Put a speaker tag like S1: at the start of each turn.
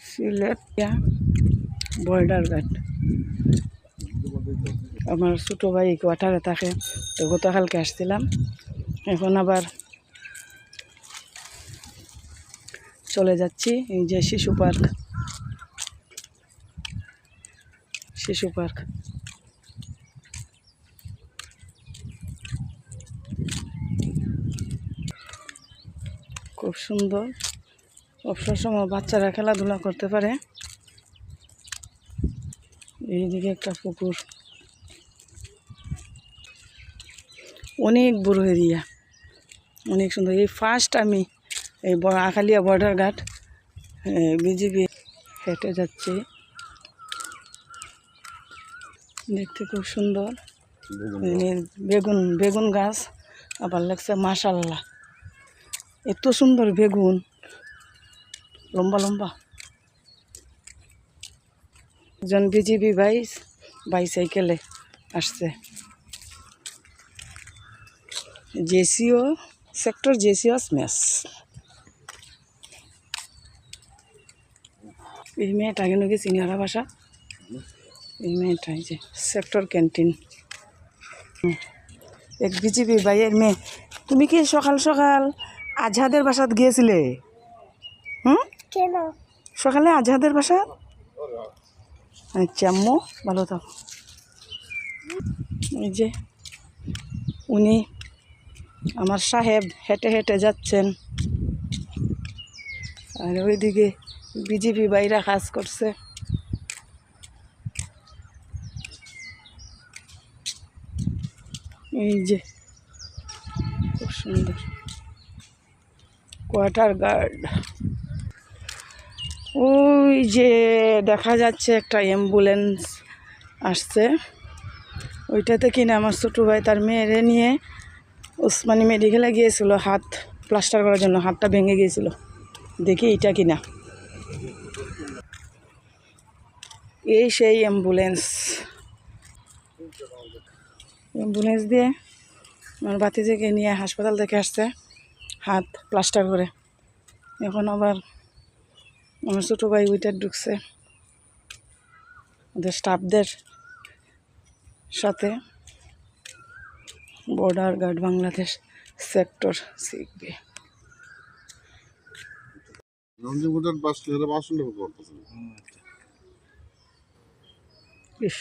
S1: Sylhet border guard আমার ছোটো ভাই কোয়ার্টারে থাকে, তো গতকালকে আসছিলাম। এখন আবার চলে যাচ্ছি এই যে শিশু পার্ক। খুব সুন্দর, অবসর সময় বাচ্চারা খেলাধুলা করতে পারে। এইদিকে একটা পুকুর, অনেক বড় এরিয়া, অনেক সুন্দর। এই ফার্স্ট আমি এই আখালিয়া বর্ডার গার্ড বিজিবি হেঁটে যাচ্ছি, দেখতে খুব সুন্দর। বেগুন গাছ আবার লাগছে, মাশাল্লাহ এত সুন্দর বেগুন, লম্বা লম্বা। একজন বিজিবি বাইসাইকেলে আসছে। JCO sector JCO mess. এই মেয়েটা কেন কি সিনিয়রা বাসা, এই মেয়েটা এই যে সেক্টর ক্যান্টিন। এক বিজিবি ভাইয়ের মেয়ে। তুমি কি সকাল সকাল আজহাদের বাসাত গিয়েছিলে?
S2: কেন?
S1: সকালে আজহাদের বাসাত? আচ্ছা আম্মু ভালো থাকো। এই যে উনি আমার সাহেব হেঁটে হেঁটে যাচ্ছেন, আর ওইদিকে বিজিবি ভাইরা কাজ করছে। এই যে খুব সুন্দর কোয়ার্টার গার্ড। ওই যে দেখা যাচ্ছে একটা অ্যাম্বুলেন্স আসছে, ওইটাতে কিনা আমার ছোটো ভাই তার মেয়েরে নিয়ে ওসমানী মেডিকেলে গিয়েছিল হাত প্লাস্টার করার জন্য, হাতটা ভেঙে গিয়েছিল। দেখি এটা কিনা, এই সেই অ্যাম্বুলেন্স দিয়ে আমার ভাতিজিকে নিয়ে হাসপাতাল থেকে আসছে, হাত প্লাস্টার করে। এখন আবার আমার ছোটো ভাই ওইটা ঢুকছে ওদের স্টাফদের সাথে। বর্ডার গার্ড বাংলাদেশ সেক্টর সিগবি। ইস